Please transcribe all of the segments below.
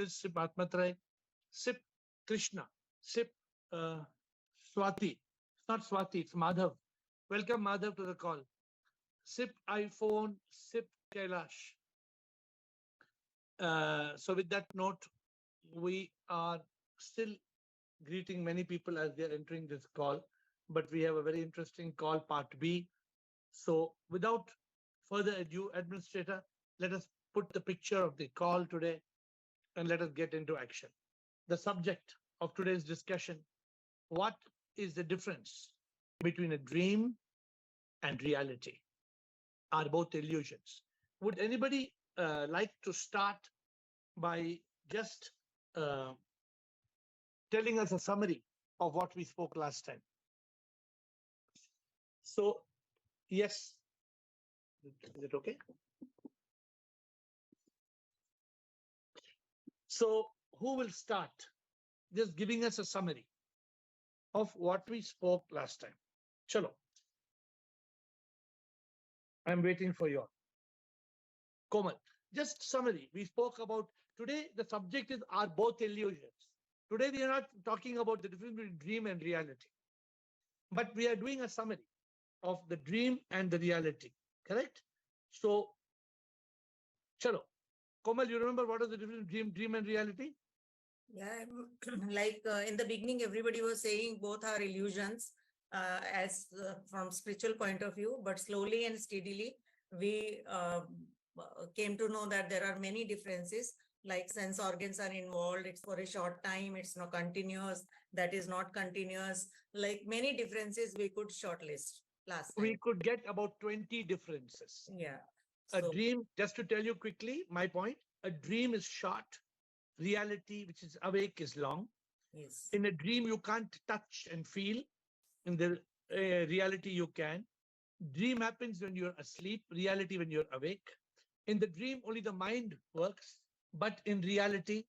sip Atmatray, sip Krishna, sip Swati. It's not Swati, it's Madhav. Welcome Madhav to the call. Sip iPhone, sip Kailash. So with that note, we are still greeting many people as they are entering this call, but we have a very interesting call, part B. So without further ado, administrator, let us put the picture of the call today and let us get into action. The subject of today's discussion: what is the difference between a dream and reality? Are both illusions? Would anybody like to start by just telling us a summary of what we spoke last time? So, yes. Is it okay? So, who will start? Just giving us a summary of what we spoke last time. Chalo. I'm waiting for you all. Komal, just summary. We spoke about today. The subject is, are both illusions. Today we are not talking about the difference between dream and reality, but we are doing a summary of the dream and the reality. Correct? So, chalo. Komal, you remember what is the difference between dream and reality? Yeah, like in the beginning, everybody was saying both are illusions as from spiritual point of view, but slowly and steadily we came to know that there are many differences, like sense organs are involved. It's for a short time. It's not continuous. That is not continuous. Like many differences we could shortlist last time. We could get about 20 differences. Yeah. A dream, just to tell you quickly, my point, a dream is short. Reality, which is awake, is long. Yes. In a dream, you can't touch and feel. In the reality, you can. Dream happens when you're asleep. Reality, when you're awake. In the dream, only the mind works. But in reality,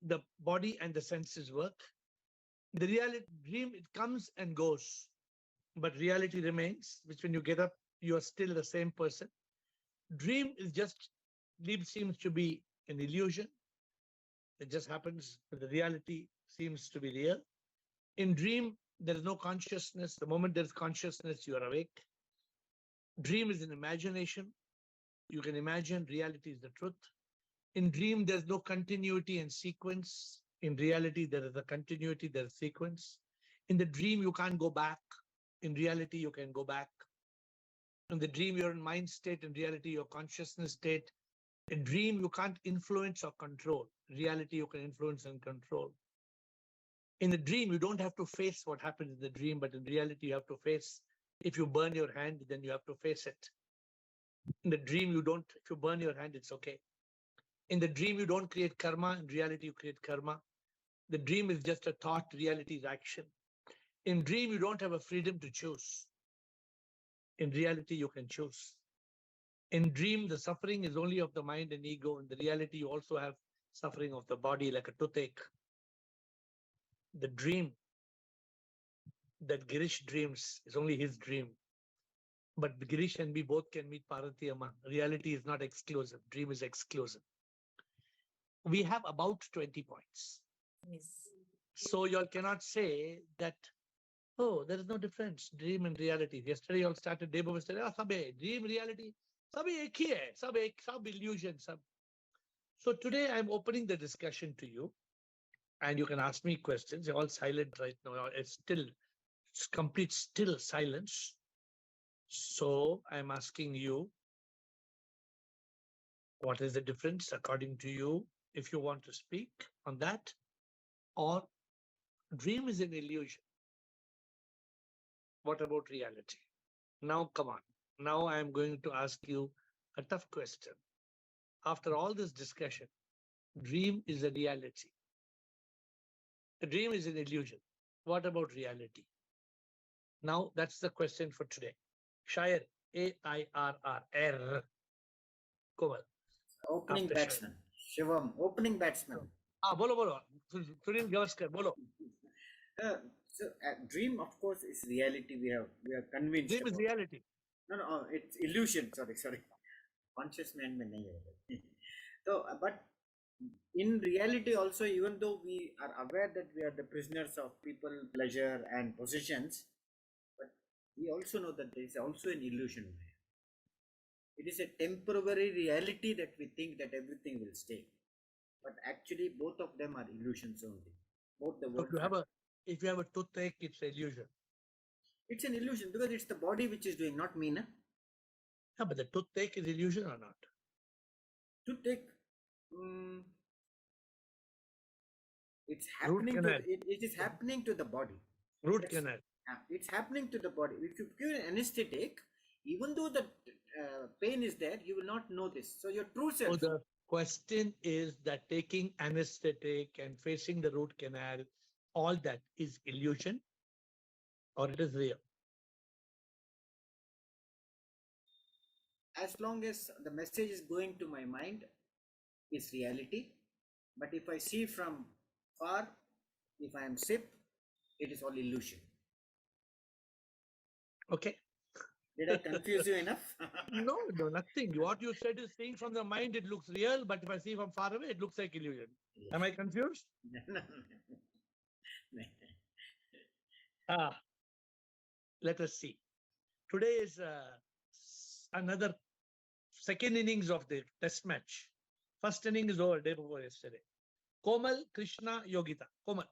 the body and the senses work. The reality dream, it comes and goes. But reality remains, which when you get up, you are still the same person. Dream is just, seems to be an illusion. It just happens, but the reality seems to be real. In dream, there is no consciousness. The moment there is consciousness, you are awake. Dream is an imagination. You can imagine. Reality is the truth. In dream, there's no continuity and sequence. In reality, there is a continuity, there is sequence. In the dream, you can't go back. In reality, you can go back. In the dream, you're in mind state. In reality, your consciousness state. In dream, you can't influence or control. Reality, you can influence and control. In the dream, you don't have to face what happens in the dream, but in reality, you have to face. If you burn your hand, then you have to face it. In the dream, you don't. If you burn your hand, it's okay. In the dream, you don't create karma. In reality, you create karma. The dream is just a thought. Reality is action. In dream, you don't have a freedom to choose. In reality, you can choose. In dream, the suffering is only of the mind and ego. In the reality, you also have suffering of the body, like a toothache. The dream that Girish dreams is only his dream. But Girish and me both can meet Parvati Amma. Reality is not exclusive. Dream is exclusive. We have about 20 points. Yes. So you all cannot say that, oh, there is no difference, dream and reality. Yesterday you all started day before yesterday, dream, reality, sab ek hi hai, sab illusion, sab. So today I'm opening the discussion to you, and you can ask me questions. You're all silent right now. It's complete still silence. So I'm asking you, what is the difference according to you, if you want to speak on that? Or dream is an illusion. What about reality? Now, come on. Now I'm going to ask you a tough question. After all this discussion, dream is a reality. A dream is an illusion. What about reality? Now, that's the question for today. Shair, AIRR, AiR. Komal. Opening batsman. Shivam, opening batsman. Bolo. Sunil Gavaskar, bolo. So dream, of course, is reality. We are convinced. Dream is reality. No, it's illusion. Sorry. Conscious man mein nahi hai. So, but in reality also, even though we are aware that we are the prisoners of people, pleasure and possessions, but we also know that there is also an illusion there. It is a temporary reality that we think that everything will stay, but actually both of them are illusions only. Both the If words you are, have a if you have a toothache, it's an illusion. it's an illusion because it's the body which is doing, not me. Na? Yeah, but the toothache is illusion or not? To take, mm, it's Root happening to canal. it is happening to the body. Root That's, canal. it's happening to the body. If you give an anesthetic, even though the pain is there, you will not know this. So your true So self, the question is that taking anesthetic and facing the root canal, all that is illusion or it is real? as long as the message is going to my mind, is reality. But if I see from far, if I am sick, it is all illusion. Okay. Did I confuse you enough? No, nothing. What you said is seeing from the mind, it looks real, but if I see from far away, it looks like illusion. Am I confused? Ah, let us see. Today is another second innings of the test match. First inning is over day before yesterday. Komal, Krishna, Yogita. Komal.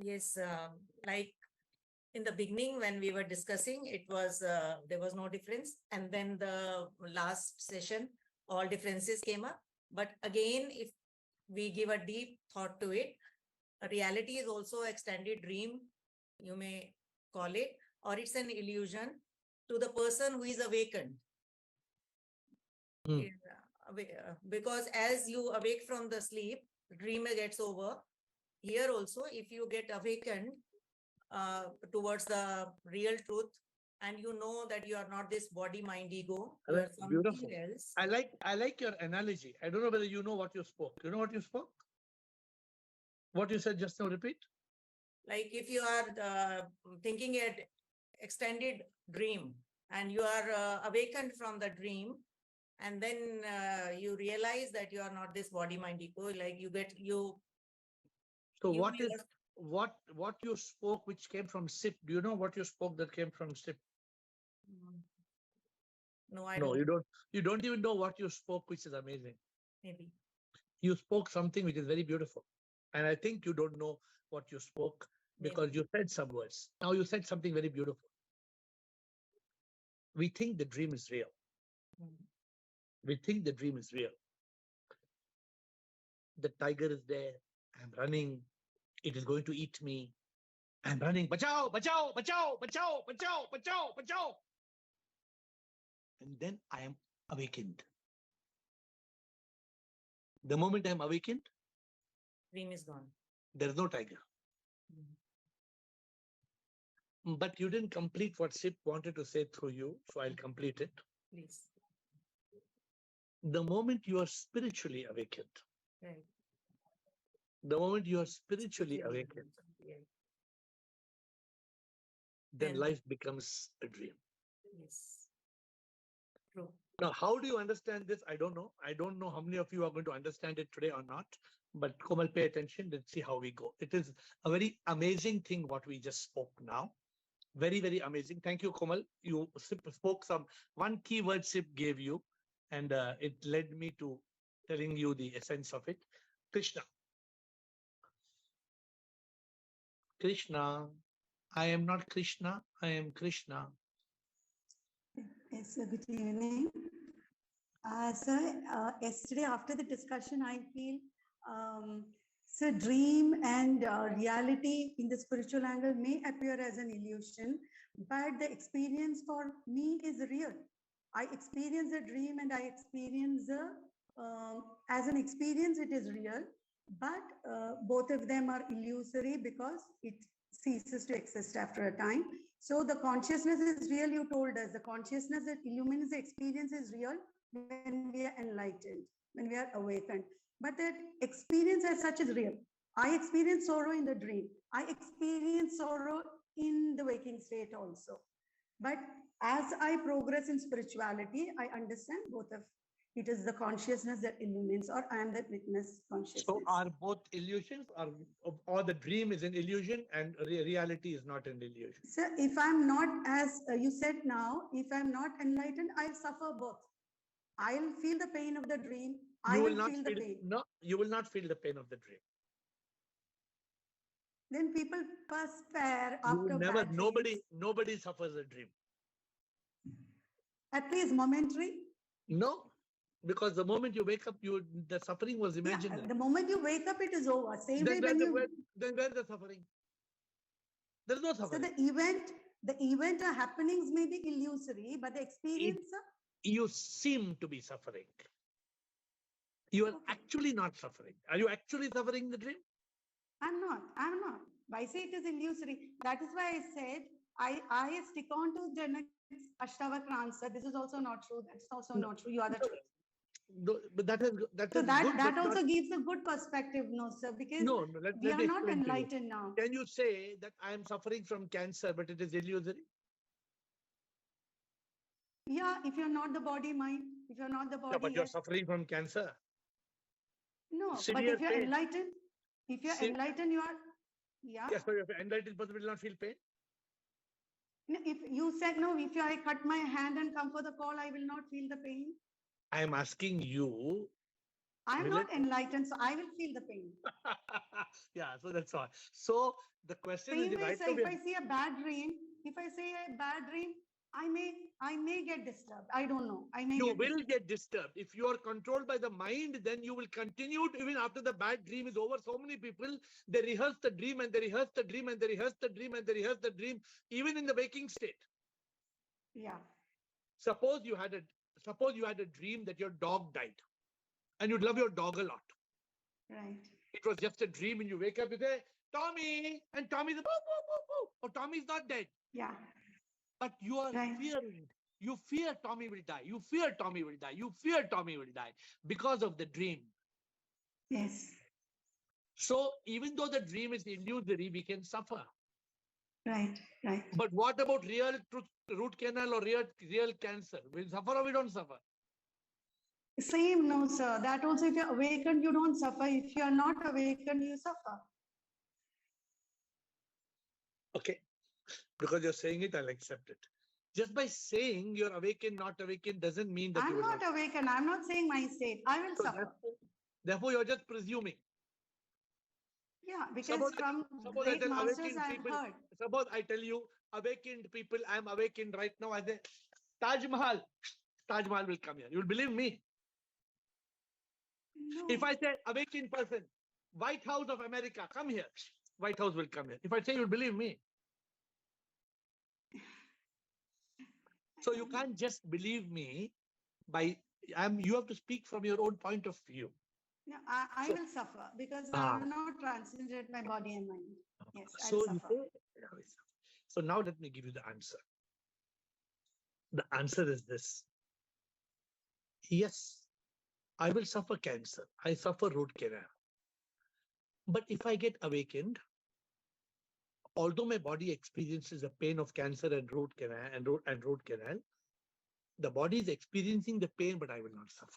Yes, like in the beginning when we were discussing, it was there was no difference, and then the last session, all differences came up. But again, if we give a deep thought to it, reality is also extended dream, you may call it, or it's an illusion to the person who is awakened. Hmm. Because as you awake from the sleep, dream gets over. Here also, if you get awakened towards the real truth, and you know that you are not this body, mind, ego, you are something Beautiful. else. I like your analogy. I don't know whether you know what you spoke. You know what you spoke? What you said just now, repeat. Like if you are thinking at extended dream, and you are awakened from the dream, and then you realize that you are not this body, mind, ego, like you get you. So you what may is have- what you spoke which came from SIP? Do you know what you spoke that came from SIP? Mm. No, I No, don't. you don't even know what you spoke, which is amazing. Maybe. You spoke something which is very beautiful. And I think you don't know what you spoke because Maybe. you said some words. Now you said something very beautiful. We think the dream is real. Mm. We think the dream is real. The tiger is there. I'm running. It is going to eat me. I'm running. Bachao, bachao, bachao, bachao, bachao, bachao, bachao. And then I am awakened. The moment I'm awakened, Dream is gone. there's no tiger. But you didn't complete what Sip wanted to say through you, so I'll complete it. Please. The moment you are spiritually awakened, Right. the moment you are spiritually awakened, Yeah. then Then- life becomes a dream. Yes. True. Now, how do you understand this? I don't know. I don't know how many of you are going to understand it today or not. But Komal, pay attention. Let's see how we go. It is a very amazing thing what we just spoke now. Very, very amazing. Thank you, Komal. You spoke one key word Sip gave you, and it led me to telling you the essence of it. Krishna. Krishna. I am not Krishna. I am Krishna. Yes, sir. Good evening. Sir, yesterday after the discussion, I feel, so dream and reality in the spiritual angle may appear as an illusion, but the experience for me is real. I experience a dream and I experience as an experience, it is real, but both of them are illusory because it ceases to exist after a time. So the consciousness is real, you told us. The consciousness that illumines the experience is real when we are enlightened, when we are awakened. But that experience as such is real. I experience sorrow in the dream. I experience sorrow in the waking state also. But as I progress in spirituality, I understand both of It is the consciousness that illumines, or I am that witness consciousness. So are both illusions, or the dream is an illusion and reality is not an illusion? So if I'm not, as you said now, if I'm not enlightened, I'll suffer both. I'll feel the pain of the dream. I will feel the pain. No, you will not feel the pain of the dream. Then people despair You will after never, bad nobody suffers a dream. At least momentary. No, because the moment you wake up, the suffering was imaginary. Yeah, the moment you wake up, it is over. Same Then way when you. Then where is the suffering? There is no suffering. So the event or happenings may be illusory, but the experience. You seem to be suffering. You are actually not suffering. Are you actually suffering the dream? I'm not. Why say it is illusory? That is why I said I stick on to Janak's Ashtavakra answer. This is also not true. That's also not true. You are the truth. But that also gives a good perspective, no, sir, because we are not enlightened now. Can you say that I am suffering from cancer, but it is illusory? Yeah, if you're not the body, mind. If you're not the body, but you're suffering from cancer. No, Severe but if you're pain. enlightened, enlightened, you are. Yeah. Yes, but if you're enlightened person will not feel pain. No, if you said no, if I cut my hand and come for the call, I will not feel the pain. I am asking you. I am not enlightened, so I will feel the pain. Yeah, so that's all. So the question is, if I see a bad dream, I may get disturbed. I don't know. You will get disturbed. If you are controlled by the mind, then you will continue to, even after the bad dream is over. So many people, they rehearse the dream and they rehearse the dream and they rehearse the dream and they rehearse the dream, even in the waking state. Yeah. Suppose you had a dream that your dog died and you'd love your dog a lot. Right. It was just a dream and you wake up, you say, Tommy, and Tommy's boo, boo, boo, boo. Or Tommy's not dead. Yeah. But you are fearing. You fear Tommy will die. You fear Tommy will die. You fear Tommy will die because of the dream. Yes. So even though the dream is illusory, we can suffer. Right. But what about real root canal or real cancer? We suffer or we don't suffer? Same, no, sir. That also, if you're awakened, you don't suffer. If you're not awakened, you suffer. Okay. Because you're saying it, I'll accept it. Just by saying you're awakened, not awakened, doesn't mean that I'm not awakened. I'm not saying my state. I will suffer. Therefore, you're just presuming. Yeah, because from great masters I've heard. Suppose I tell you, awakened people, I'm awakened right now. I say, Taj Mahal will come here. You'll believe me. No. If I say, awakened person, White House of America, come here. White House will come here. If I say, you'll believe me. So you can't just believe me you have to speak from your own point of view. No, I will suffer because I have not transcended my body and mind. Yes, so I'll suffer. So now let me give you the answer. The answer is this. Yes, I will suffer cancer. I suffer root canal. But if I get awakened, although my body experiences the pain of cancer and root canal, the body is experiencing the pain, but I will not suffer.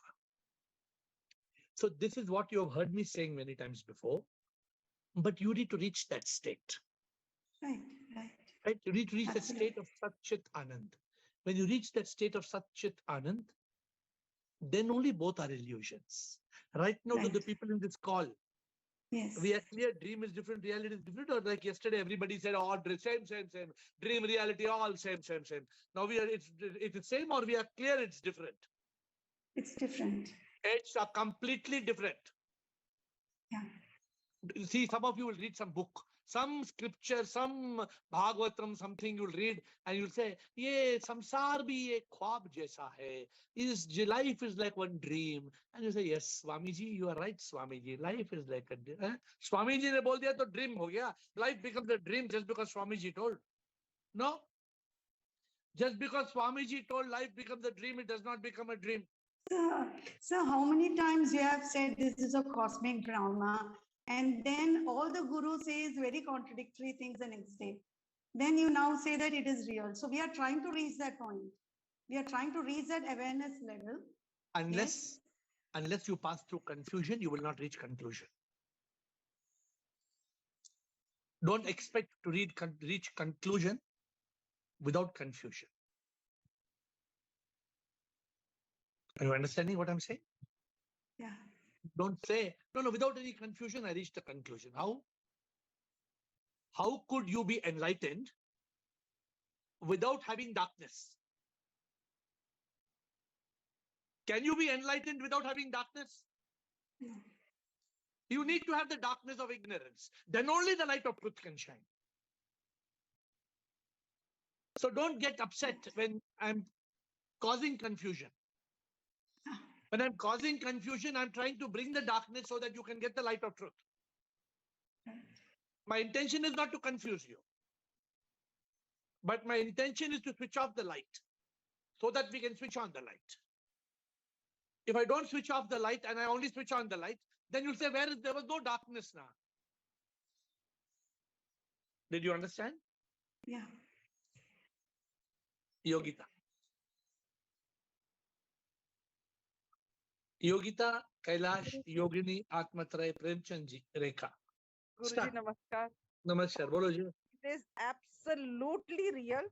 So this is what you have heard me saying many times before, but you need to reach that state. Right. You need to reach that state of Satchit Anand. When you reach that state of Satchit Anand, then only both are illusions. Right now, to the people in this call, yes, we are clear dream is different, reality is different, or like yesterday, everybody said, oh, same. Dream, reality, all same. Now it's the same, or we are clear it's different? It's different. It's completely different. Yeah. See, some of you will read some book, some scripture, some Bhagavatam, something you'll read, and you'll say, "Ye samsar bhi ek khwab jaisa hai. Life is like one dream." And you say, "Yes, Swamiji, you are right, Swamiji. Life is like a dream." Swamiji ne bol diya to dream ho gaya. Life becomes a dream just because Swamiji told. No. Just because Swamiji told life becomes a dream, it does not become a dream. So how many times you have said this is a cosmic drama, and then all the guru says very contradictory things the next day. Then you now say that it is real. So we are trying to reach that point. We are trying to reach that awareness level Unless you pass through confusion, you will not reach conclusion. Don't expect to reach conclusion without confusion. Are you understanding what I'm saying? Yeah. Don't say, no, without any confusion, I reached the conclusion. How? How could you be enlightened without having darkness? Can you be enlightened without having darkness? No. You need to have the darkness of ignorance. Then only the light of truth can shine. So don't get upset when I'm causing confusion. When I'm causing confusion, I'm trying to bring the darkness so that you can get the light of truth. My intention is not to confuse you. But my intention is to switch off the light so that we can switch on the light. If I don't switch off the light and I only switch on the light, then you'll say, there was no darkness now. Did you understand? Yeah. Yogita. Yogita, Kailash, Yogini, Atmatray, Premchandji, Rekha. Guruji, Start. namaskar. Namaskar, bolo ji. It is absolutely real.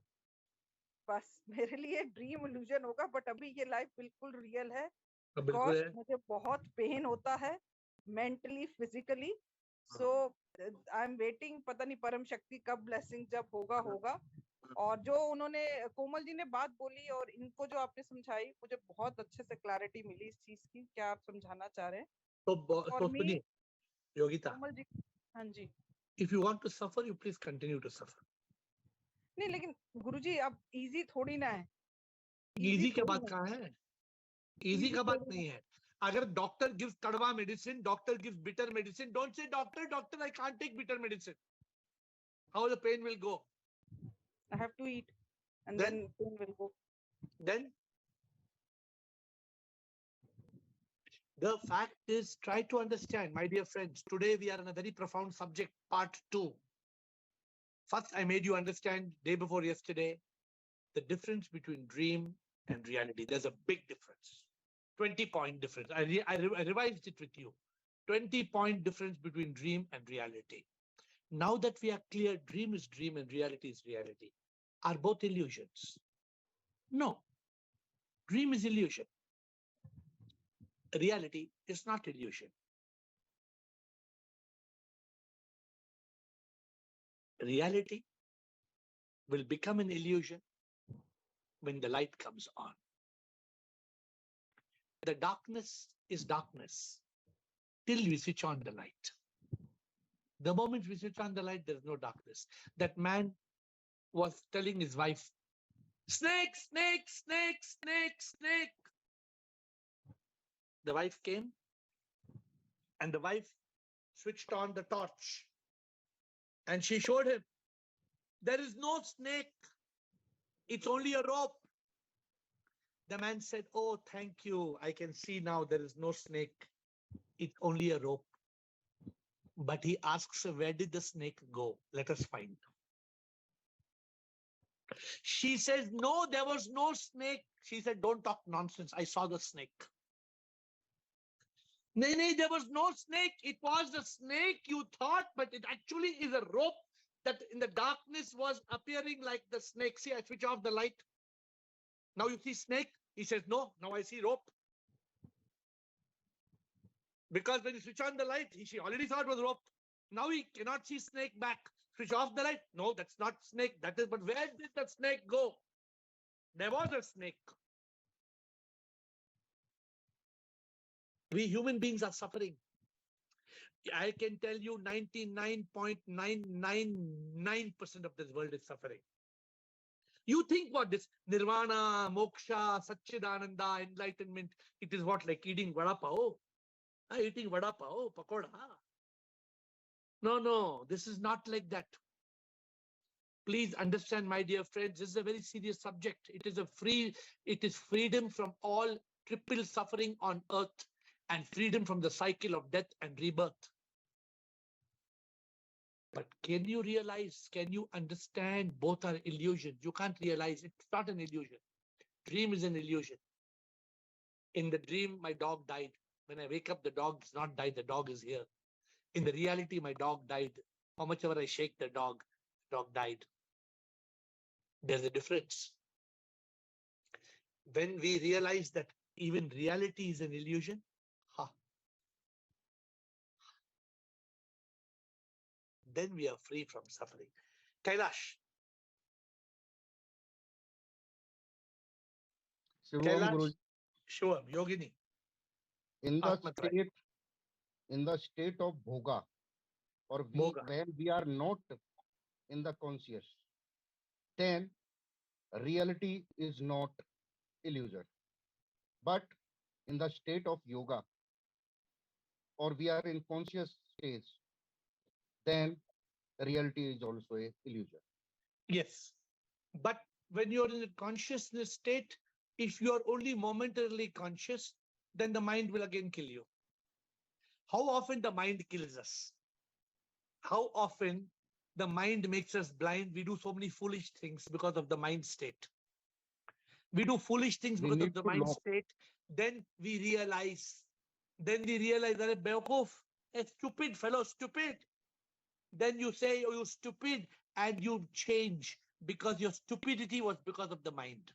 बस मेरे लिए dream illusion होगा but अभी ये life बिल्कुल real है बिल्कुल because है. मुझे बहुत पेन होता है mentally physically so I am waiting पता नहीं परम शक्ति कब ब्लेसिंग जब होगा और जो उन्होंने कोमल जी ने बात बोली और इनको जो आपने समझाई मुझे बहुत अच्छे से क्लैरिटी मिली इस चीज की क्या आप समझाना चाह रहे हैं तो सुनिए योगिता, कोमल जी हाँ जी if you want to suffer, you please continue to suffer. नहीं लेकिन गुरुजी अब इजी थोड़ी ना है इजी की बात कहाँ है? इजी का बात नहीं है. अगर डॉक्टर गिव्स कड़वा medicine, doctor gives bitter medicine, don't say doctor I can't take bitter medicine. How the pain will go? I have to eat and Then- then pain will go. Then the fact is, try to understand, my dear friends, today we are in a very profound subject, part 2. First, I made you understand day before yesterday the difference between dream and reality. There's a big difference, 20-point difference. I revised it with you. 20-point difference between dream and reality. Now that we are clear, dream is dream and reality is reality. Are both illusions? No. Dream is illusion. Reality is not illusion. Reality will become an illusion when the light comes on. The darkness is darkness till we switch on the light. The moment we switch on the light, there is no darkness. That man was telling his wife, snake, snake, snake, snake, snake. The wife came and the wife switched on the torch and she showed him, there is no snake. It's only a rope. The man said, oh, thank you. I can see now there is no snake. It's only a rope. But he asks, where did the snake go? Let us find. She says, no, there was no snake. She said, don't talk nonsense. I saw the snake. No, there was no snake. It was a snake you thought, but it actually is a rope that in the darkness was appearing like the snake. See, I switch off the light. Now you see snake. He says, no, now I see rope. Because when you switch on the light, she already saw it was rope. Now he cannot see snake back. Switch off the light. No, that's not snake. That is, but where did the snake go? There was a snake. We human beings are suffering. I can tell you 99.999% of this world is suffering. You think what this nirvana, moksha, satchidananda, enlightenment, it is what, like eating vada pav? Eating vada pav, pakoda. No, this is not like that. Please understand, my dear friends, this is a very serious subject. It is freedom from all triple suffering on earth and freedom from the cycle of death and rebirth. But can you realize, can you understand both are illusions? You can't realize it's not an illusion. Dream is an illusion. In the dream, my dog died. When I wake up, the dog is not died. The dog is here. In the reality, my dog died. How much ever I shake the dog died. There's a difference. When we realize that even reality is an illusion, then we are free from suffering. Kailash. Shivam Kailash. Guruji, Sure, Yogini. in the Atmatrai. state, in the state of bhoga, or Bhoga. when we are not in the conscious, then reality is not illusion. But in the state of yoga, or we are in conscious stage, then reality is also a illusion. Yes. But when you're in a consciousness state, if you are only momentarily conscious, then the mind will again kill you. How often the mind kills us? How often the mind makes us blind? We do so many foolish things because of the mind state. We do foolish things We because need of the to mind lock. state. Then we realize that Beowulf, a stupid fellow, stupid. Then you say, oh, you stupid, and you change because your stupidity was because of the mind.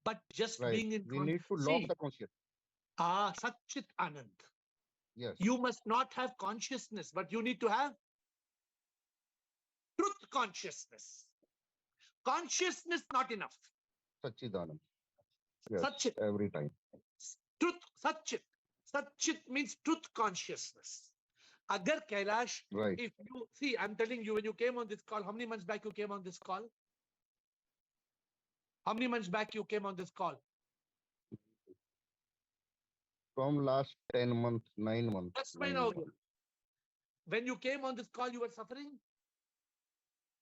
But just Right. being in We need to lock the conscious. Satchit Anand. Yes. You must not have consciousness, but you need to have truth consciousness. Consciousness not enough. Sachidanand. Yes. Satchit. Every time. Truth, Satchit. Satchit means truth consciousness. Agar Kailash, Right. if you see, I'm telling you, when you came on this call, how many months back you came on this call? How many months back you came on this call? From last 10 months, 9 months. That's 9 fine. months. When you came on this call, you were suffering?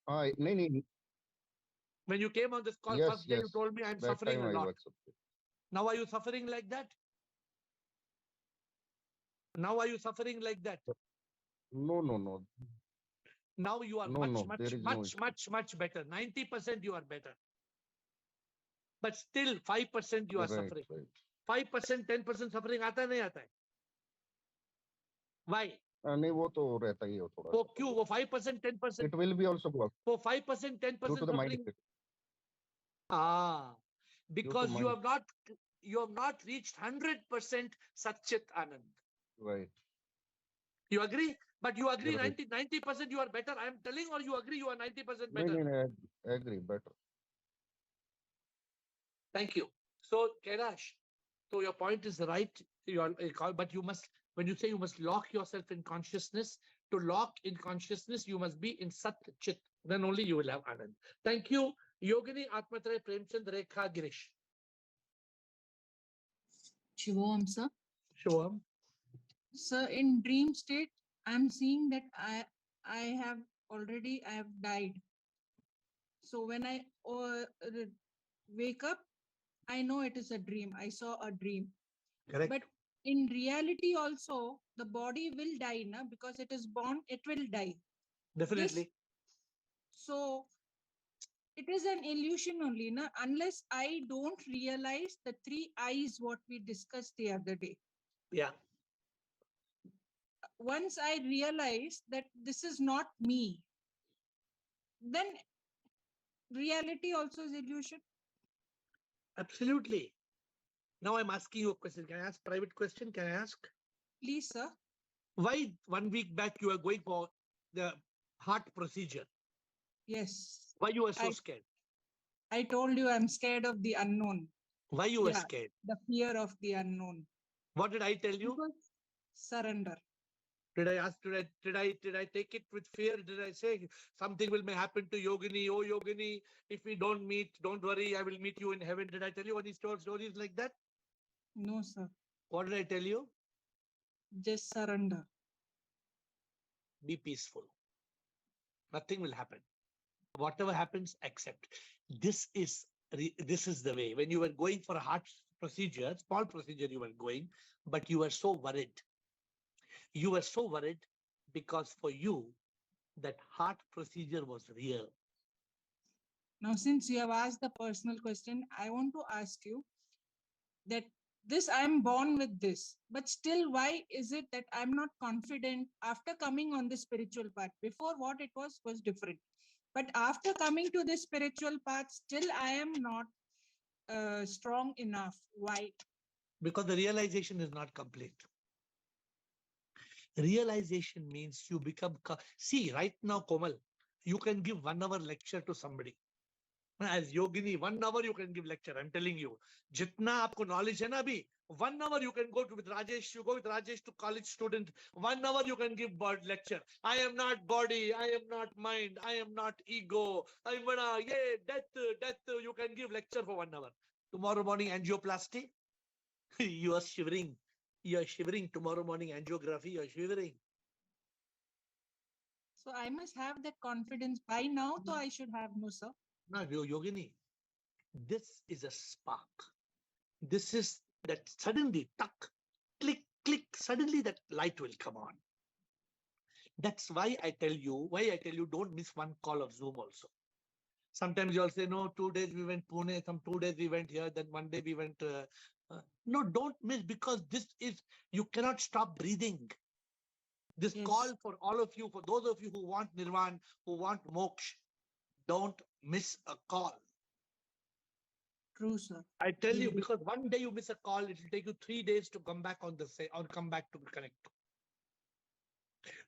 No. When you came on this call, Yes, first day you yes. told me I'm That suffering time a I lot. was suffering. Now are you suffering like that? Now are you suffering like that? No. Now you are No, much, no, there much, is no much, issue. much better. 90% you are better. But still 5% you are Right, suffering. right. 5%, 10% suffering आता है, नहीं आता है? Why? नहीं वो तो रहता ही है थोड़ा वो सा क्यों? वो 5%, 10%, It will be also blocked वो 5%, due 10% to the mind suffering. state. Because you mind. have not reached 100% Satchit Anand. Right. You agree? But you agree You're right. 90% you are better. I am telling, or you agree you are 90% No, better? no, I agree, better. Thank you. So Kailash, so your point is right. But you must, when you say you must lock yourself in consciousness, to lock in consciousness, you must be in Sat Chit. Then only you will have Anand. Thank you. Yogini Atmatray Premchand Rekha Girish. Shivam, sir. Shivam. Sir, in dream state, I'm seeing that I have died. So when I wake up, I know it is a dream. I saw a dream. Correct. But in reality also, the body will die, na? Because it is born, it will die. Definitely. So it is an illusion only, na? Unless I don't realize the 3 eyes what we discussed the other day. Yeah. Once I realize that this is not me, then reality also is illusion. Absolutely. Now I'm asking you a question. Can I ask private question? Can I ask? Please, sir. Why 1 week back you were going for the heart procedure? Yes. Why you were so scared? I told you I'm scared of the unknown. Why you were scared? The fear of the unknown. What did I tell you? Because surrender. Did I ask? Did I take it with fear? Did I say something may happen to Yogini? Oh, Yogini, if we don't meet, don't worry, I will meet you in heaven. Did I tell you any stories like that? No, sir. What did I tell you? Just surrender. Be peaceful. Nothing will happen. Whatever happens, accept. This is the way. When you were going for a heart procedure, small procedure you were going, but you were so worried. You were so worried because for you, that heart procedure was real. Now, since you have asked the personal question, I want to ask you, that this I'm born with this, but still, why is it that I'm not confident after coming on the spiritual path? Before, what it was different, but after coming to this spiritual path, still I am not strong enough. Why? Because the realization is not complete. Realization means you become. See, right now, Komal, you can give 1 hour lecture to somebody. As Yogini, 1 hour you can give lecture. I'm telling you. Jitna aapko knowledge hai na abhi, 1 hour you can go to with Rajesh. You go with Rajesh to college student. 1 hour you can give lecture. I am not body. I am not mind. I am not ego. I'm gonna, yeah, death. You can give lecture for 1 hour. Tomorrow morning angioplasty. You are shivering. You are shivering. Tomorrow morning angiography. You are shivering. So I must have that confidence by now. So I should have, no, sir. Now, Yogini, this is a spark. This is that suddenly, tuck, click, suddenly that light will come on. That's why I tell you, don't miss one call of Zoom also. Sometimes you'll say, no, 2 days we went Pune, some 2 days we went here, then 1 day we went. No, don't miss, because this is, you cannot stop breathing. This Yes. call for all of you, for those of you who want Nirvan, who want moksha, don't miss a call. True, sir. I tell you, Mhm. because one day you miss a call, it will take you 3 days to come back on the say or come back to connect.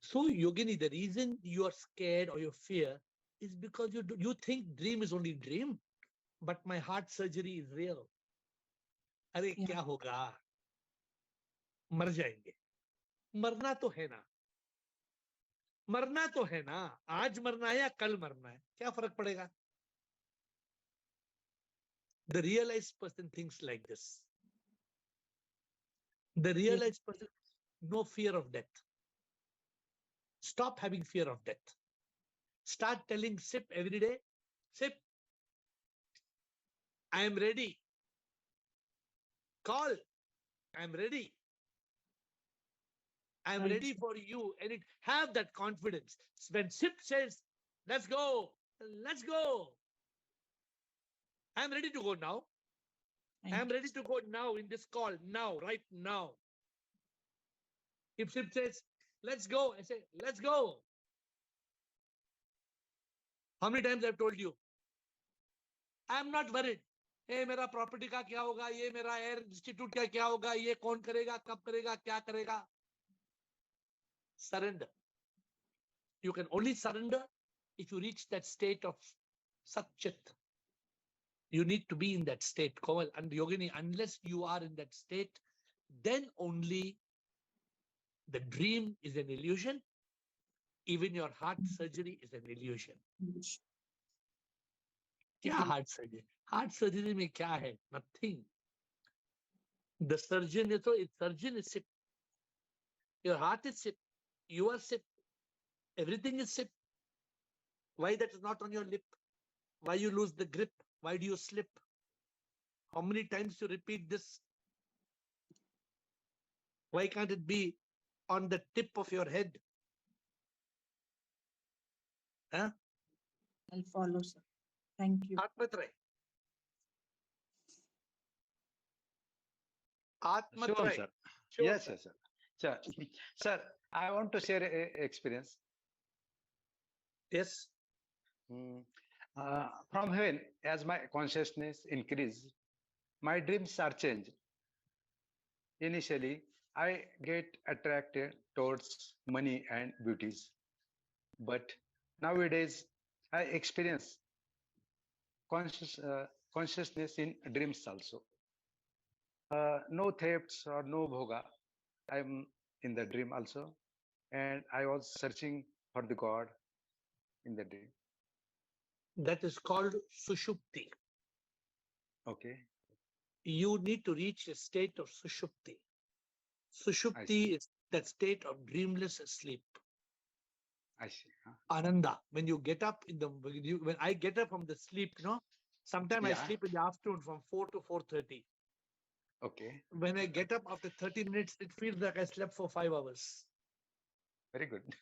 So, Yogini, the reason you are scared or you fear is because you think dream is only dream, but my heart surgery is real. अरे Yeah. क्या होगा? मर जाएंगे. मरना तो है ना. मरना तो है ना. आज मरना है या कल मरना है. क्या फर्क पड़ेगा? The realized person thinks like this. The realized person, no fear of death. Stop having fear of death. Start telling SIP every day, SIP, I am ready. Call, I am ready. I am Right, ready sir. for you. And it have that confidence. When SIP says, let's go, let's go. I am ready to go now. I am ready to go now in this call, now, right now. If SIP says, let's go, I say, let's go. How many times I've told you? I am not worried. Hey, मेरा property का क्या होगा, ये मेरा air institute का क्या होगा, ये कौन करेगा, कब करेगा, क्या करेगा. Surrender. You can only surrender if you reach that state of Satchit. You need to be in that state, Komal and Yogini. Unless you are in that state, then only the dream is an illusion. Even your heart surgery is an illusion. क्या heart surgery? Heart surgery में क्या है? Nothing. The surgeon is surgeon is sick. Your heart is sick. You are sick. Everything is sick. Why that is not on your lip? Why you lose the grip? Why do you slip? How many times you repeat this? Why can't it be on the tip of your head? Huh? I'll follow, sir. Thank you. Atmatray. Sure, Atmatray. sir. Sure, Yes, sir. yes, sir. Sir, I want to share a experience. Yes. From heaven, as my consciousness increase, my dreams are changed. Initially, I get attracted towards money and beauties, but nowadays I experience consciousness in dreams also. No thefts or no bhoga. I'm in the dream also, and I was searching for the God in the dream. That is called Sushupti. Okay, You need to reach a state of Sushupti. I Sushupti see. is that state of dreamless sleep. I see. Ananda. When you get up in the when I get up from the sleep, sometimes I Yeah. sleep in the afternoon from 4 to 4:30. Okay. When I get up after 30 minutes, it feels like I slept for 5 hours. Very good.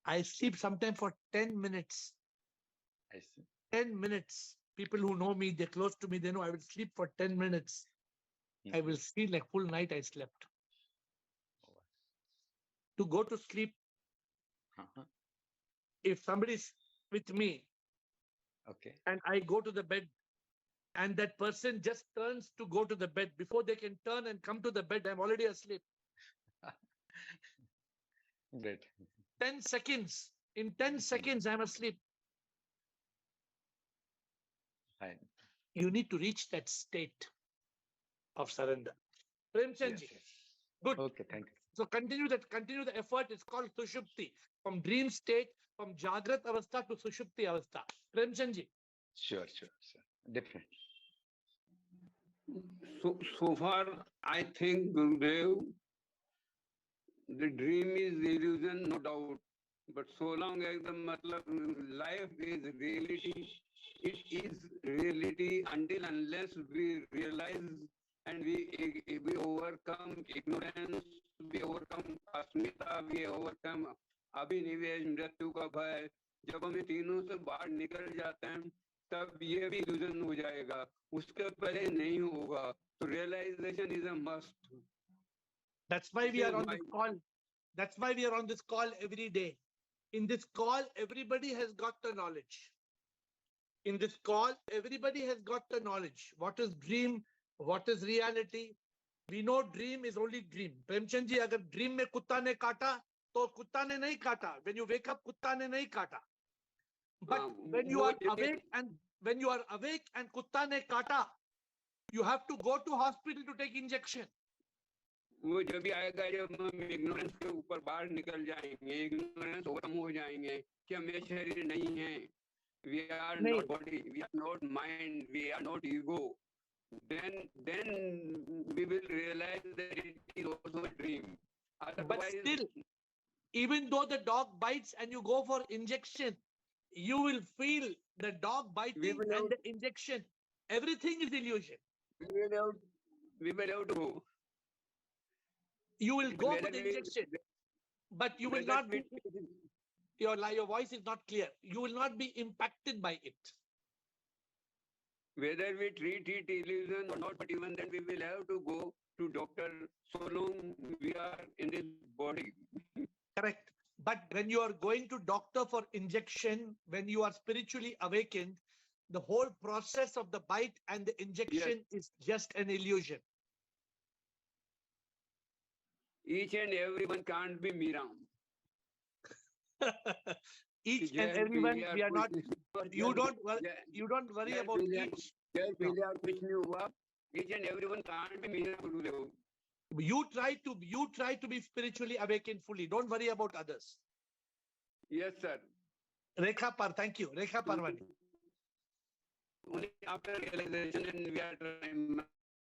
I sleep sometimes for 10 minutes. I see. 10 minutes. people who know me, they're close to me, they know I will sleep for 10 minutes. I will feel like full night I slept. To go to sleep, if somebody's with me Okay. and I go to the bed and that person just turns to go to the bed, before they can turn and come to the bed, I'm already asleep. Great. 10 seconds. In 10 seconds, I'm asleep. Fine. You need to reach that state of surrender. Premchandji, Yes. good. Okay. Thank you. So continue the effort. It's called Sushupti. From dream state, from Jagrat Avastha to Sushupti Avastha. Premchandji. Sure. Definitely. So far, I think, Gurudev, the dream is illusion, no doubt. But so long as the life is reality, it is reality until unless we realize and we overcome ignorance, we overcome Asmita, we overcome अभिनिवेश मृत्यु का भय. जब हम तीनों से बाहर निकल जाते हैं तब ये भी illusion हो जाएगा. उसके पहले नहीं होगा. So realization is a must. That's why we are on this call. That's why we are on this call every day. In this call, everybody has got the knowledge. In this call, everybody has got the knowledge. What is dream? What is reality? We know dream is only dream. Premchandji, agar dream mein kutta ne kaata, to kutta ne nahi kaata. When you wake up, kutta ne nahi kaata. But when you are awake and kutta ne kaata, you have to go to hospital to take injection. वो जब भी आएगा जब हम ignorance के ऊपर बाहर निकल जाएंगे, इग्नोरेंस खत्म हो जाएंगे कि हम ये शरीर नहीं है, we are not body, we are not mind, we are not ego, then we will realize that it is also a dream. But still, even though the dog bites and you go for injection, you will feel the dog biting and the injection. Everything is illusion. We will have to go. You will go for the injection, but you will not be, your voice is not clear. You will not be impacted by it. Whether we treat it illusion or not, but even then we will have to go to doctor so long we are in this body. Correct. But when you are going to doctor for injection, when you are spiritually awakened, the whole process of the bite and the injection is just an illusion. Each and everyone can't be Mira. Each and everyone, we are not. You don't worry about each. Each and everyone can't be Mira. You try to be spiritually awakened fully. Don't worry about others. Yes, sir. Rekha Par, thank you. Rekha Parwani. Only after realization and we are trying.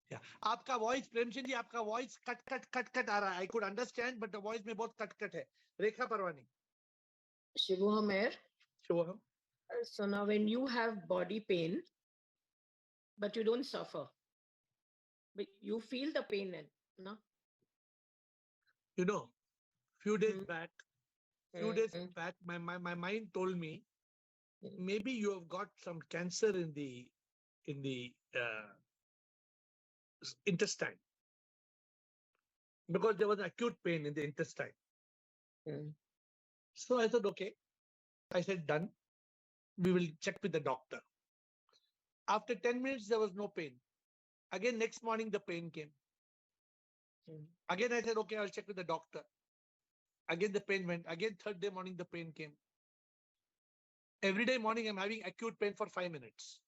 Yeah. आपका voice, Premchand ji, आपका voice cut आ रहा है. I could understand, but the voice में बहुत cut है. रेखा Parwani. Shivoham AiR. Shivoham. So now when you have body pain, but you don't suffer, but you feel the pain, no? You know, few days back, my mind told me, maybe you have got some cancer in the intestine, because there was acute pain in the intestine. So I said, okay. I said, done. We will check with the doctor. After 10 minutes, there was no pain. Again, next morning, the pain came. Again, I said, okay, I'll check with the doctor. Again, the pain went. Again, third day morning, the pain came. Every day morning, I'm having acute pain for 5 minutes.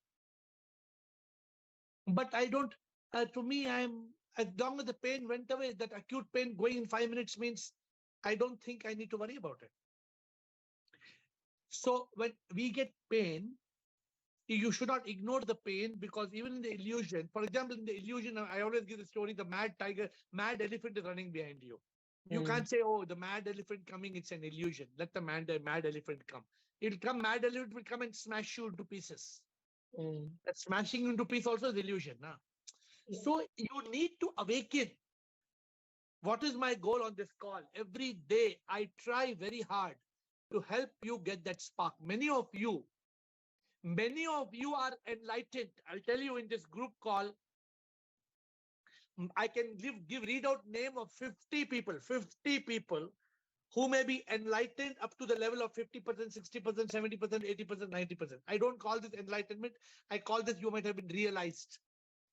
But I don't, to me, as long as the pain went away, that acute pain going in 5 minutes means I don't think I need to worry about it. So when we get pain, you should not ignore the pain, because even in the illusion, for example, in the illusion, I always give the story, the mad elephant is running behind you. You can't say, oh, the mad elephant coming, it's an illusion. Let the mad elephant come. It'll come, mad elephant will come and smash you into pieces. That smashing into pieces also is illusion. Nah? So you need to awaken. What is my goal on this call? Every day, I try very hard to help you get that spark. Many of you, Many of you are enlightened. I'll tell you in this group call, I can read out name of 50 people who may be enlightened up to the level of 50%, 60%, 70%, 80%, 90%. I don't call this enlightenment. I call this you might have been realized.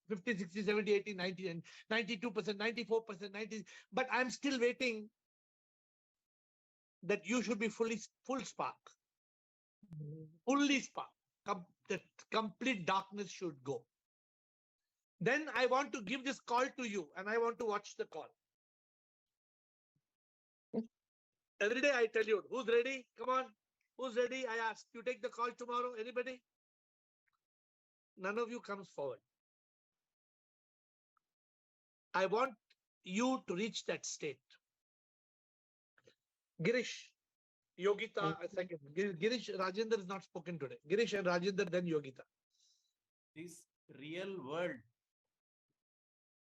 50, 60, 70, 80, 90, and 92%, 94%, 90. But I'm still waiting that you should be full spark. Fully spark. The complete darkness should go. Then I want to give this call to you and I want to watch the call. Every day I tell you, who's ready? Come on. Who's ready? I ask. You take the call tomorrow. Anybody? None of you comes forward. I want you to reach that state. Girish, Yogita, a second. Girish, Rajendra is not spoken today. Girish and Rajendra, then Yogita. This real world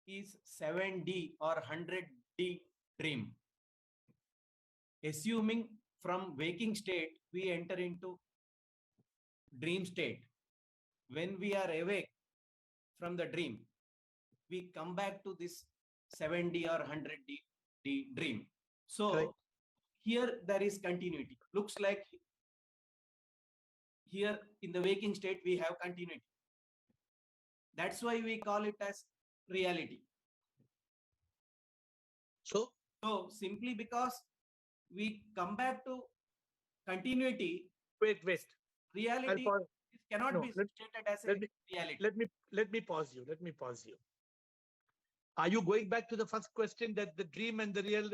is 7D or 100D dream. Assuming from waking state, we enter into dream state. When we are awake from the dream, we come back to this 7D or 100D dream. So Correct. Here there is continuity. Looks like here in the waking state, we have continuity. That's why we call it as reality. So Simply because we come back to continuity, wait. reality cannot be stated as a reality. Let me pause you. Are you going back to the first question that the dream and the real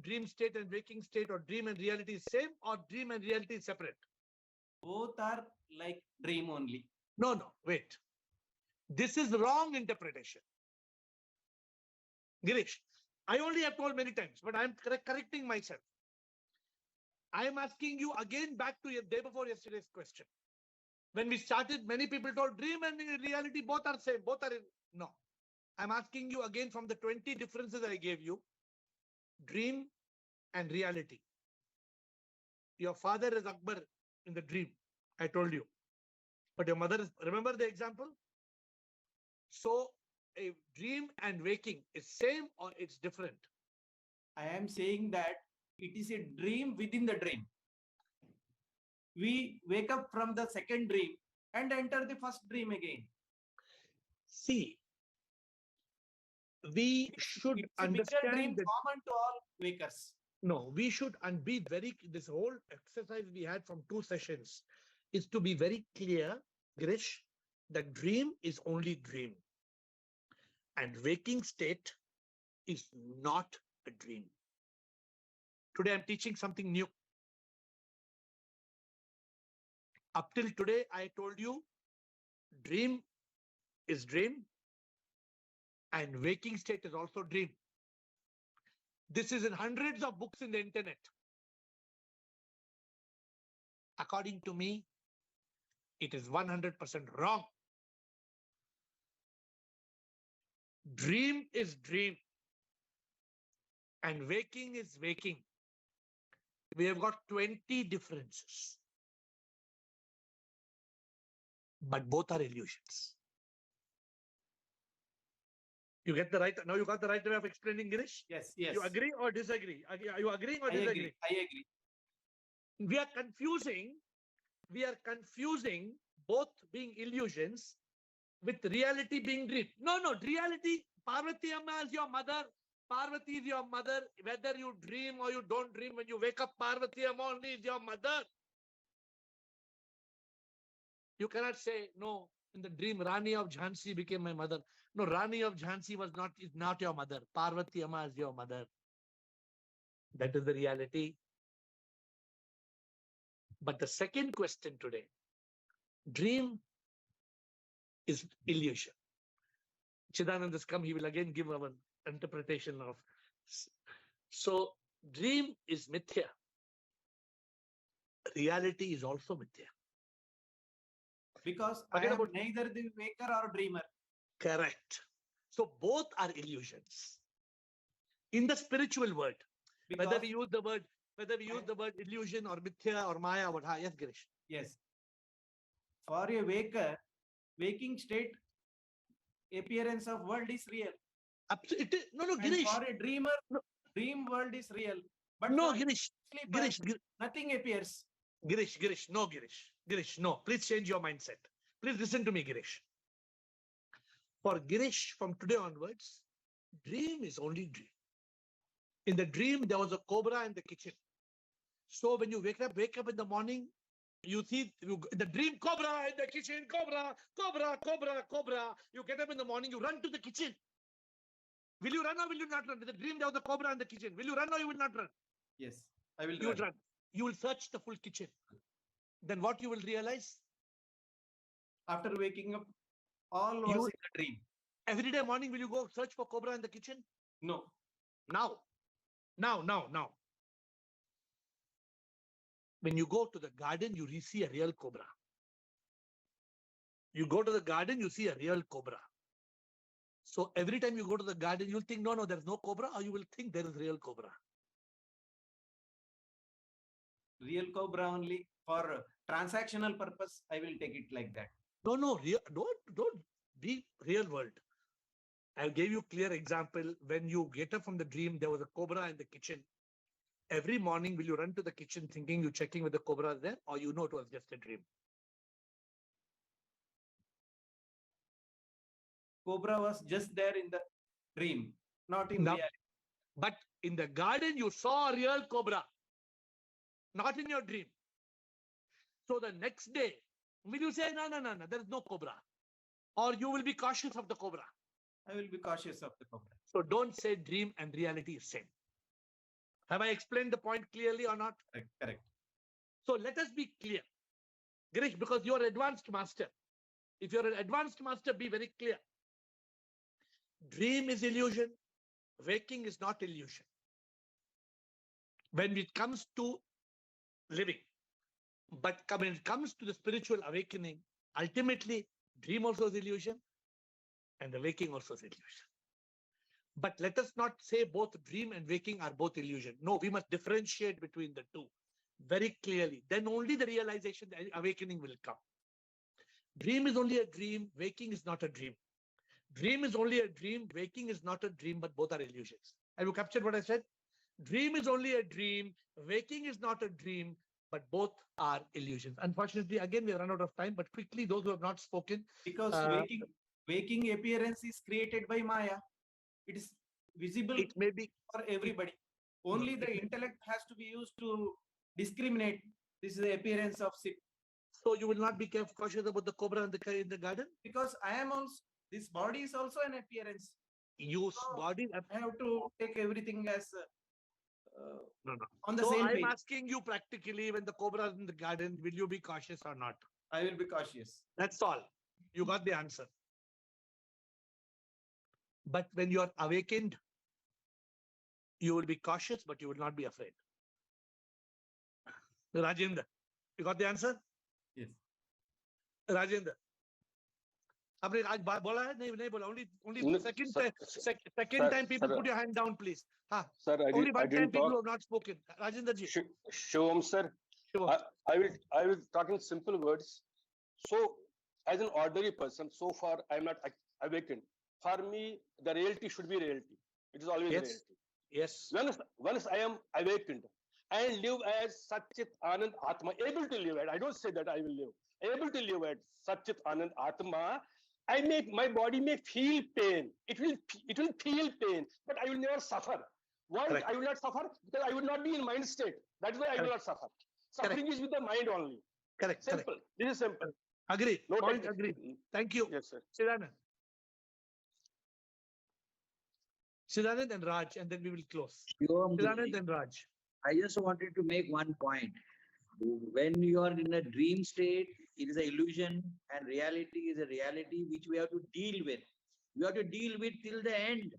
dream state and waking state, or dream and reality is same, or dream and reality is separate? Both are like dream only. No, wait. This is wrong interpretation. Girish, I only have told many times, but I'm correcting myself. I am asking you again back to your day before yesterday's question. When we started, many people told dream and reality both are same, no. I'm asking you again from the 20 differences I gave you, dream and reality. Your father is Akbar in the dream, I told you. But your mother is, remember the example? So a dream and waking is same or it's different? I am saying that it is a dream within the dream. We wake up from the second dream and enter the first dream again. See, we should understand dream that common to all wakers. No, we should be very, this whole exercise we had from 2 sessions is to be very clear, Girish, that dream is only dream. And waking state is not a dream. Today I'm teaching something new. Up till today, I told you dream is dream and waking state is also dream. This is in hundreds of books in the internet. According to me, it is 100% wrong. Dream is dream and waking is waking. We have got 20 differences. But both are illusions. You get the right, now you got the right way of explaining, Girish? Yes. You agree or disagree? Are you agreeing or disagreeing? I agree. We are confusing both being illusions with reality being dream. No, reality, Parvati Amma is your mother. Parvati is your mother. Whether you dream or you don't dream, when you wake up, Parvati Amma only is your mother. You cannot say, no, in the dream, Rani of Jhansi became my mother. No, Rani of Jhansi is not your mother. Parvati Amma is your mother. That is the reality. But the second question today, dream is illusion. Chidanand has come, he will again give our interpretation of. So, dream is mithya. Reality is also mithya. Because I am neither the waker or dreamer. Correct. So both are illusions. In the spiritual world, whether we use the word illusion or mithya or maya, yes, Girish. Yes. for a waking state, appearance of world is real. Absolutely. No, And Girish. for a dreamer, No. dream world is real. But No, for Girish. sleeper, nothing appears. Girish, no, Girish, no. Please change your mindset. Please listen to me, Girish. For Girish, from today onwards, dream is only dream. In the dream, there was a cobra in the kitchen. So when you wake up in the morning, you see the dream cobra in the kitchen, cobra. You get up in the morning, you run to the kitchen. Will you run or will you not run? In the dream, there was a cobra in the kitchen. Will you run or you will not run? Yes, I will You will run. run. You will search the full kitchen. Then what you will realize? After waking up, all was in a dream. Every day morning, will you go search for cobra in the kitchen? No. Now. When you go to the garden, you see a real cobra. You go to the garden, you see a real cobra. So every time you go to the garden, you'll think, no, there's no cobra, or you will think there is real cobra. Real cobra only for transactional purpose. I will take it like that. No, don't be real world. I gave you clear example. When you get up from the dream, there was a cobra in the kitchen. Every morning, will you run to the kitchen thinking you're checking with the cobra there, or you know it was just a dream? Cobra was just there in the dream, not in Now, reality. but in the garden, you saw a real cobra, not in your dream. So the next day, will you say, no, there is no cobra? Or you will be cautious of the cobra? I will be cautious of the cobra. So don't say dream and reality is same. Have I explained the point clearly or not? Correct. So let us be clear. Girish, because you're an advanced master. If you're an advanced master, be very clear. Dream is illusion. Waking is not illusion. When it comes to living, but when it comes to the spiritual awakening, ultimately, dream also is illusion and the waking also is illusion. But let us not say both dream and waking are both illusion. No, we must differentiate between the two very clearly. Then only the realization, the awakening will come. Dream is only a dream. Waking is not a dream. Dream is only a dream. Waking is not a dream, but both are illusions. Have you captured what I said? Dream is only a dream. Waking is not a dream, but both are illusions. Unfortunately, again, we run out of time, but quickly, those who have not spoken. Because waking appearance is created by Maya. It is visible it may be for everybody. Only the intellect has to be used to discriminate. This is the appearance of sick. So you will not be cautious about the cobra in the garden? Because I am also, this body is also an appearance. Body. I have to take everything as no. On the so same I'm page. asking you practically, when the cobra is in the garden, will you be cautious or not? I will be cautious. That's all. You got the answer. But when you are awakened, you will be cautious, but you will not be afraid. Rajendra, you got the answer? Yes. Rajendra. आपने आज बोला है नहीं बोला only second time people put your hand down please sir only one time people who have not spoken. Rajendra ji. Shivam sir, I will talk in simple words. So as an ordinary person, so far I am not awakened. For me, the reality should be reality. It is always reality. Yes. Once I am awakened and live as Satchit Anand Atma, able to live at, I don't say that I will live, able to live at Satchit Anand Atma, my body may feel pain. It will feel pain, but I will never suffer. Why I will not suffer? Because I will not be in mind state. That is why I will not suffer. Suffering is with the mind only. Correct. Simple. This is simple. Agree. No Point agree. Thank you. Yes, sir. Siddhanand and Raj, and then we will close. Siddhanand and Raj. I just wanted to make one point. When you are in a dream state, it is an illusion, and reality is a reality which we have to deal with. We have to deal with till the end,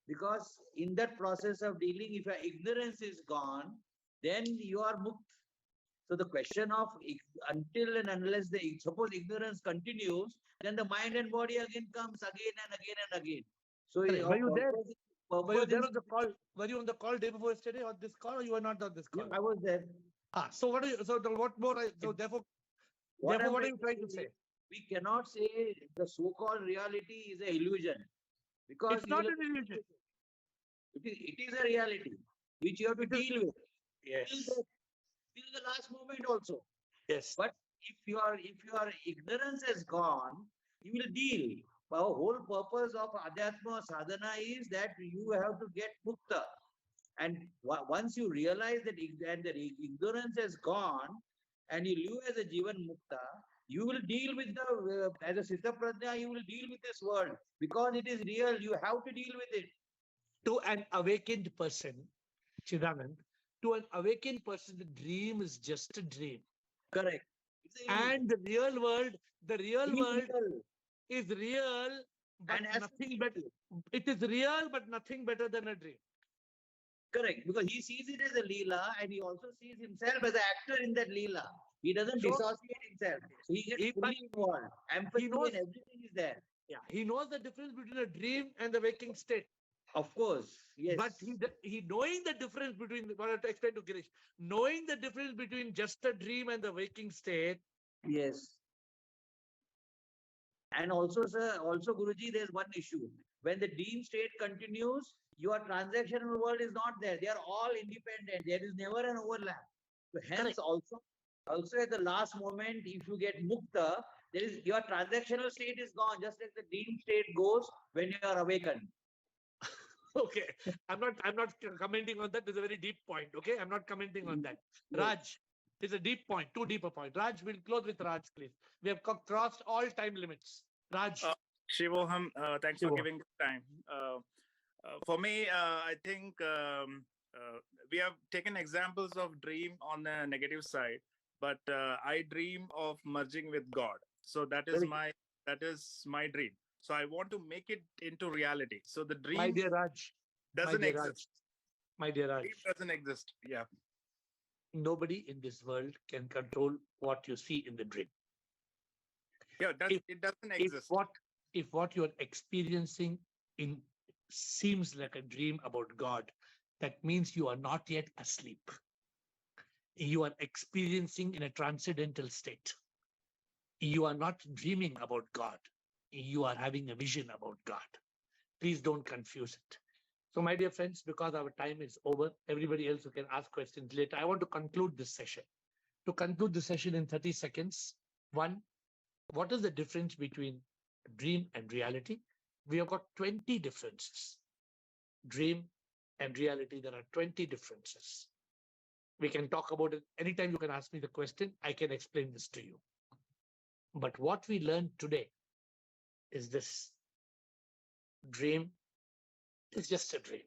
because in that process of dealing, if your ignorance is gone, then you are mukt. So the question of until and unless suppose ignorance continues, then the mind and body again comes again and again and again. So were you there? Were you there on the call? Were you on the call day before yesterday on this call, or you were not on this call? Yeah, I was there. So what? So what more? So therefore, What Therefore, I'm what are trying you trying to say say? is, we cannot say the so-called reality is an illusion, because It's you will not have an to illusion. it is a reality which you have to It is, deal with yes, till the last moment also. yes. But if your ignorance has gone, you will deal. Our whole purpose of Adhyatma sadhana is that you have to get mukta. And once you realize that and the ignorance has gone, and you live as a Jivan Mukta, you will deal with the, as a Siddha Prajna, you will deal with this world because it is real. You have to deal with it. To an awakened person, Chidanand, to an awakened person, the dream is just a dream. Correct. And the real world Real. is real, but And has to nothing be better. It is real, but nothing better than a dream. Correct, because he sees it as a Leela and he also sees himself as an actor in that Leela. He doesn't So- dissociate himself. So he gets but fully involved. Empathy knows- and everything is there. Yeah, he knows the difference between a dream and the waking state. Of course, yes. But he knowing the difference between, what I have to explain to Girish, knowing the difference between just a dream and the waking state. Yes. And also, sir, also Guruji, there's one issue. When the dream state continues, your transactional world is not there. They are all independent. There is never an overlap. So hence also at the last moment, if you get mukta, there is your transactional state is gone, just like the dream state goes when you are awakened. Okay, I'm not commenting on that. It's a very deep point. Okay, I'm not commenting on that. Raj, it's a deep point, too deep a point. Raj, we'll close with Raj, please. We have crossed all time limits. Raj. Shivoham, thanks for Shivoham. giving the time. For me, I think we have taken examples of dream on the negative side, but I dream of merging with God. So that is my dream. So I want to make it into reality. So the dream My dear Raj, doesn't exist. My dear Raj, Dream doesn't exist. Yeah. Nobody in this world can control what you see in the dream. Yeah, it doesn't exist. If what you're experiencing seems like a dream about God, that means you are not yet asleep. You are experiencing in a transcendental state. You are not dreaming about God. You are having a vision about God. Please don't confuse it. So, my dear friends, because our time is over, everybody else who can ask questions later, I want to conclude this session. To conclude the session in 30 seconds, one, what is the difference between dream and reality? We have got 20 differences. Dream and reality, there are 20 differences. We can talk about it. Anytime you can ask me the question, I can explain this to you. But what we learned today is this: dream is just a dream.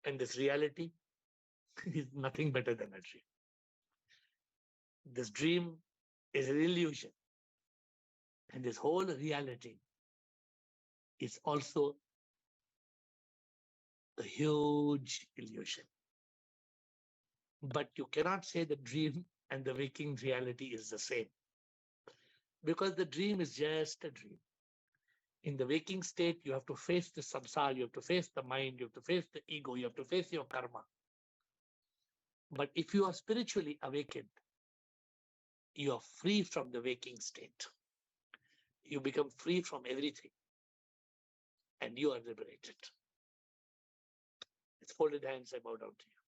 And this reality is nothing better than a dream. This dream is an illusion. And this whole reality is also a huge illusion. But you cannot say the dream and the waking reality is the same, because the dream is just a dream. In the waking state, you have to face the samsara, you have to face the mind, you have to face the ego, you have to face your karma. But if you are spiritually awakened, you are free from the waking state. You become free from everything, and you are liberated. It's folded hands, I bow down to you.